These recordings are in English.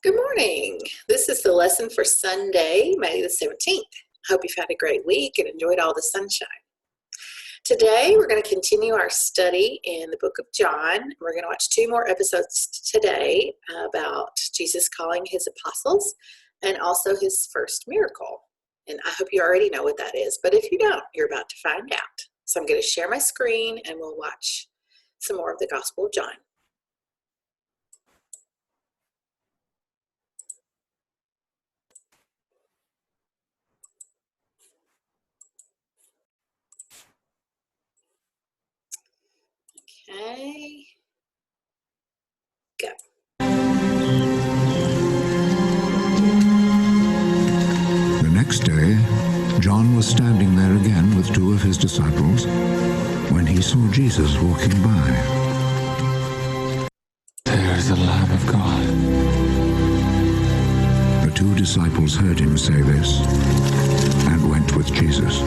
Good morning. This is the lesson for Sunday, May the 17th. I hope you've had a great week and enjoyed all the sunshine. Today, we're going to continue our study in the book of John. We're going to watch 2 more episodes today about Jesus calling his apostles and also his first miracle. And I hope you already know what that is, but if you don't, you're about to find out. So I'm going to share my screen and we'll watch some more of the Gospel of John. Okay, go. The next day, John was standing there again with 2 of his disciples when he saw Jesus walking by. There is the Lamb of God. The 2 disciples heard him say this and went with Jesus.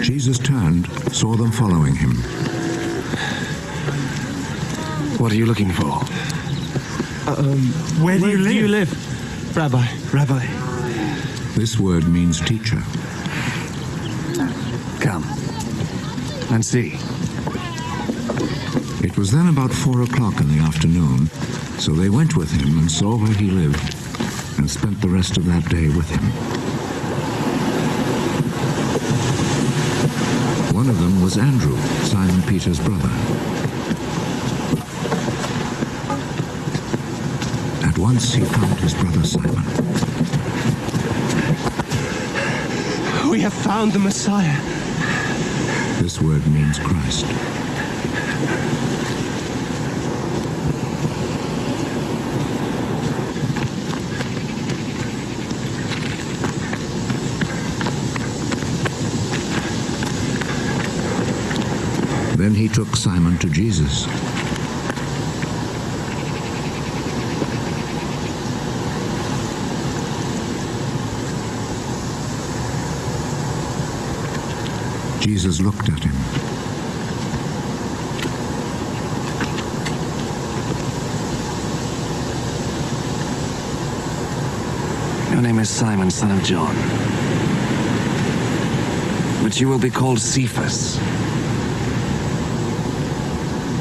Jesus turned, saw them following him. What are you looking for? Where do you live? Rabbi. This word means teacher. Come and see. It was then about 4 o'clock in the afternoon, so they went with him and saw where he lived and spent the rest of that day with him. One of them was Andrew, Simon Peter's brother. At once he found his brother Simon. We have found the Messiah. This word means Christ. Then he took Simon to Jesus. Jesus looked at him. Your name is Simon, son of John. But you will be called Cephas.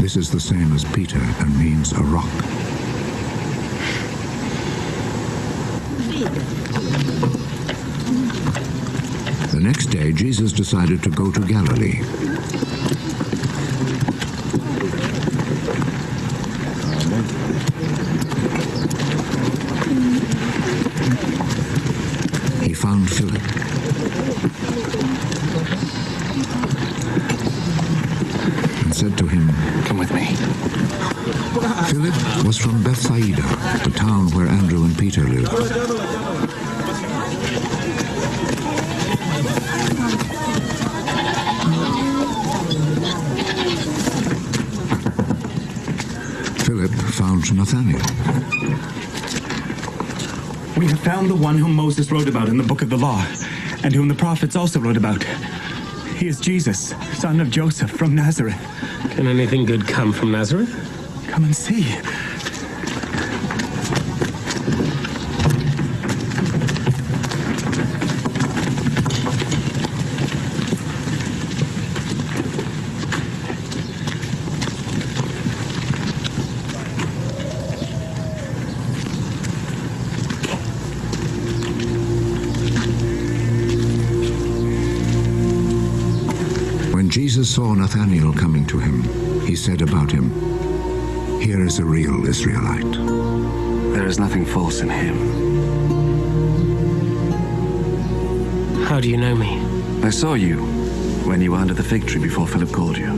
This is the same as Peter and means a rock. The next day, Jesus decided to go to Galilee. He found Philip. And said to him, Come with me. Philip was from Bethsaida, the town where Andrew and Peter lived. Philip found Nathanael. We have found the one whom Moses wrote about in the book of the law, and whom the prophets also wrote about. He is Jesus, son of Joseph from Nazareth. Can anything good come from Nazareth? Come and see. When Jesus saw Nathanael coming to him, he said about him, Here is a real Israelite. There is nothing false in him. How do you know me? I saw you when you were under the fig tree before Philip called you.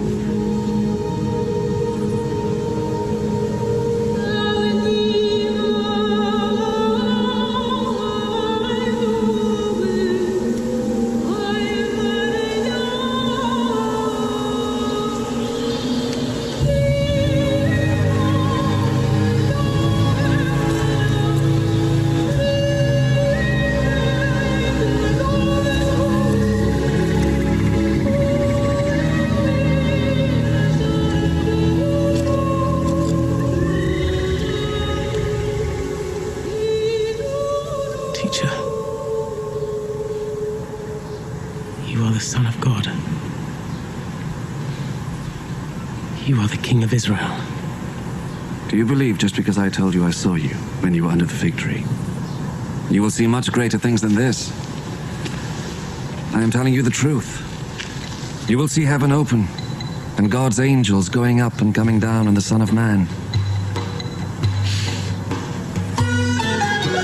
You are the King of Israel. Do you believe just because I told you I saw you when you were under the fig tree? You will see much greater things than this. I am telling you the truth. You will see heaven open, and God's angels going up and coming down on the Son of Man.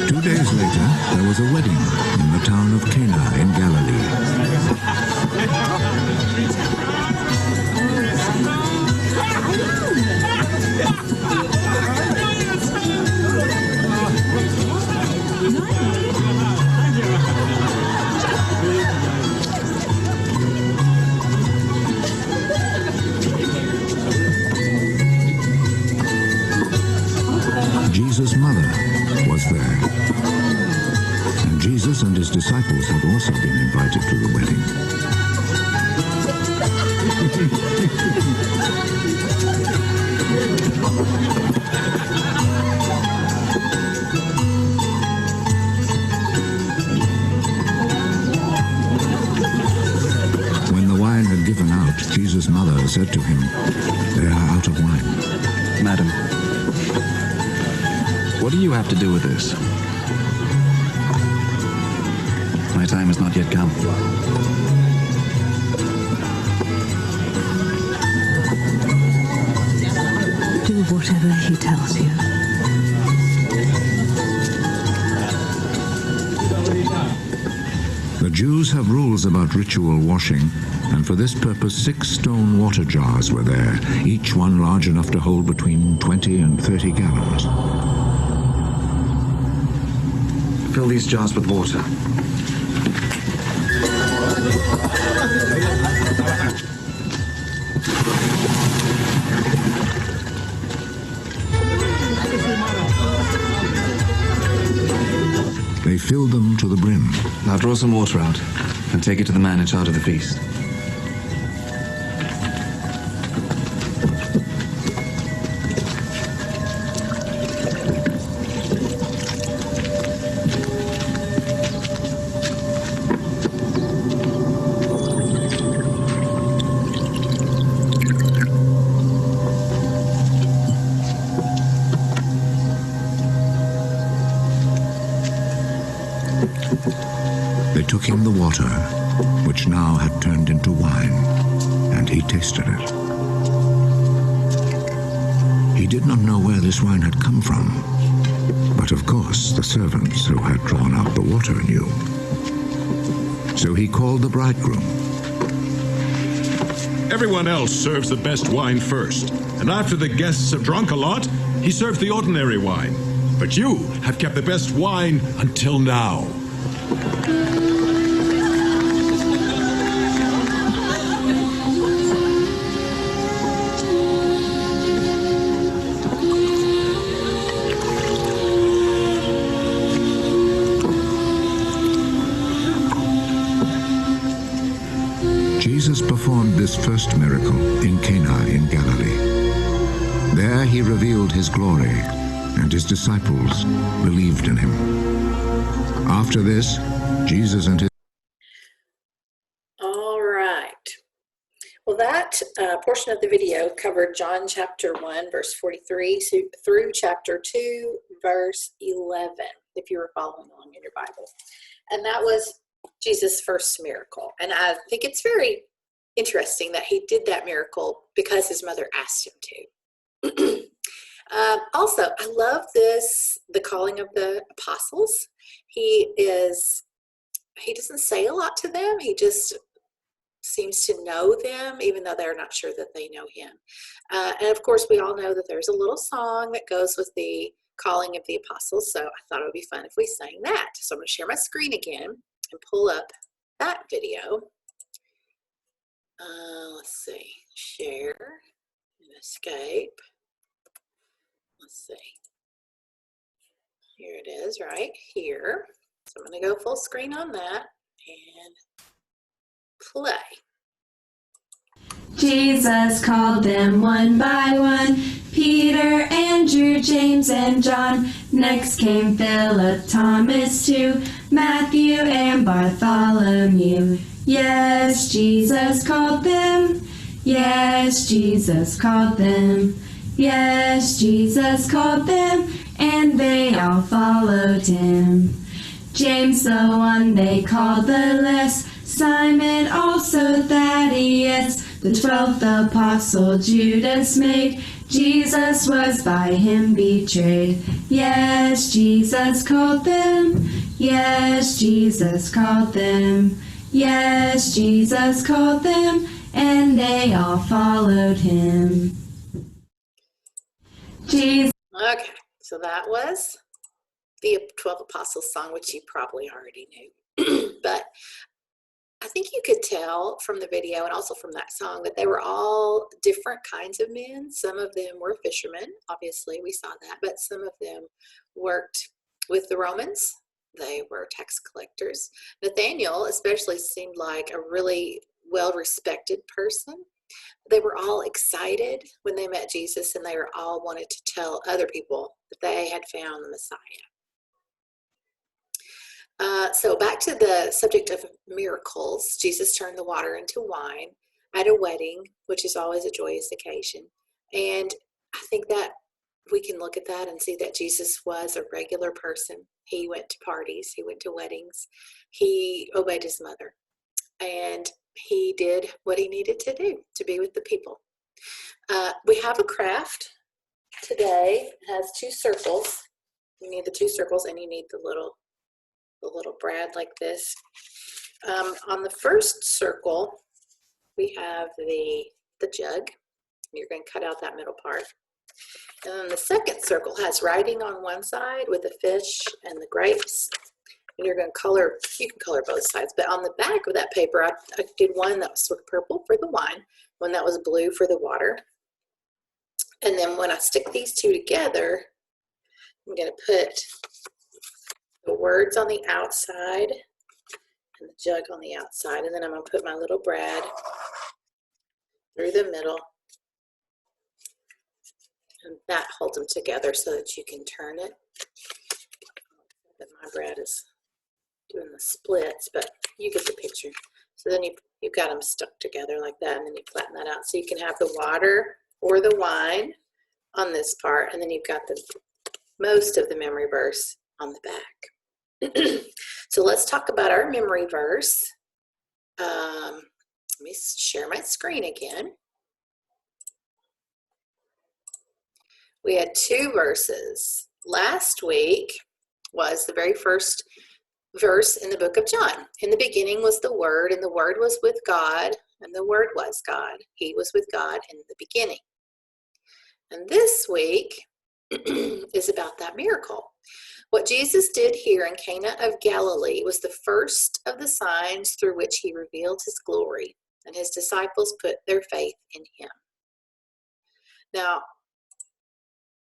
2 days later, there was a wedding in the town of Cana in Galilee. Jesus' mother was there. And Jesus and his disciples had also been invited to the wedding. When the wine had given out, Jesus' mother said to him, "They are out of wine." Madam, what do you have to do with this? My time has not yet come. Do whatever he tells you. The Jews have rules about ritual washing, and for this purpose 6 stone water jars were there, each one large enough to hold between 20 and 30 gallons. Fill these jars with water. They filled them to the brim. Now draw some water out and take it to the man in charge of the feast. They took him the water, which now had turned into wine, and he tasted it. He did not know where this wine had come from, but of course the servants who had drawn out the water knew. So he called the bridegroom. Everyone else serves the best wine first, and after the guests have drunk a lot, he serves the ordinary wine. But you have kept the best wine until now. Jesus performed this first miracle in Cana in Galilee. There he revealed his glory, and his disciples believed in him. After this, Jesus and his... All right. Well, that portion of the video covered John chapter 1, verse 43 through chapter 2, verse 11, if you were following along in your Bible. And that was Jesus' first miracle. And I think it's very interesting that he did that miracle because his mother asked him to. Also, I love the calling of the apostles. He doesn't say a lot to them. He just seems to know them, even though they're not sure that they know him. And of course, we all know that there's a little song that goes with the calling of the apostles. So I thought it would be fun if we sang that. So I'm going to share my screen again and pull up that video. Let's see, share and escape. Let's see. Here it is right here. So I'm going to go full screen on that and play. Jesus called them one by one, Peter, Andrew, James, and John. Next came Philip, Thomas too, Matthew and Bartholomew. Yes, Jesus called them. Yes, Jesus called them. Yes, Jesus called them, and they all followed him. James the one they called the less, Simon also Thaddeus, the 12th apostle Judas made. Jesus was by him betrayed. Yes, Jesus called them. Yes, Jesus called them. Yes, Jesus called them, and they all followed him. Jesus. Okay, so that was the 12 Apostles song, which you probably already knew. But I think you could tell from the video and also from that song that they were all different kinds of men. Some of them were fishermen, obviously, we saw that, but some of them worked with the Romans. They were tax collectors. Nathaniel especially seemed like a really well-respected person. They were all excited when they met Jesus, and they were all wanted to tell other people that they had found the Messiah. So back to the subject of miracles. Jesus turned the water into wine at a wedding, which is always a joyous occasion. And I think that we can look at that and see that Jesus was a regular person. He went to parties, he went to weddings, he obeyed his mother, and he did what he needed to do to be with the people. We have a craft today. It has 2 circles. You need the 2 circles, and you need the little brad like this. On the first circle, we have the jug. You're going to cut out that middle part. And then the second circle has writing on one side with the fish and the grapes. And you're going to color, you can color both sides, but on the back of that paper, I did one that was sort of purple for the wine, one that was blue for the water. And then when I stick these 2 together, I'm going to put the words on the outside and the jug on the outside, and then I'm going to put my little brad through the middle, and that holds them together so that you can turn it. But my brad is doing the splits, but you get the picture. So then you've got them stuck together like that, and then you flatten that out so you can have the water or the wine on this part, and then you've got the most of the memory verse on the back. So let's talk about our memory verse. Let me share my screen again. We had 2 verses. Last week was the very first verse in the book of John. In the beginning was the Word, and the Word was with God, and the Word was God. He was with God in the beginning. And this week is about that miracle. What Jesus did here in Cana of Galilee was the first of the signs through which he revealed his glory, and his disciples put their faith in him. Now,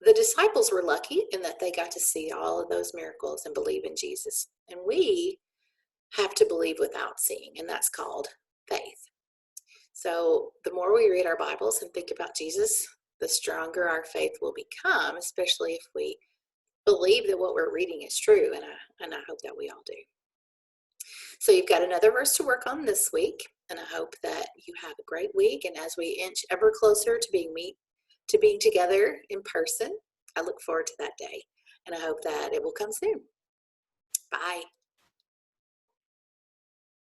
the disciples were lucky in that they got to see all of those miracles and believe in Jesus. And we have to believe without seeing, and that's called faith. So the more we read our Bibles and think about Jesus, the stronger our faith will become, especially if we believe that what we're reading is true, and I hope that we all do. So you've got another verse to work on this week, and I hope that you have a great week. And as we inch ever closer to being together in person, I look forward to that day, and I hope that it will come soon. Bye.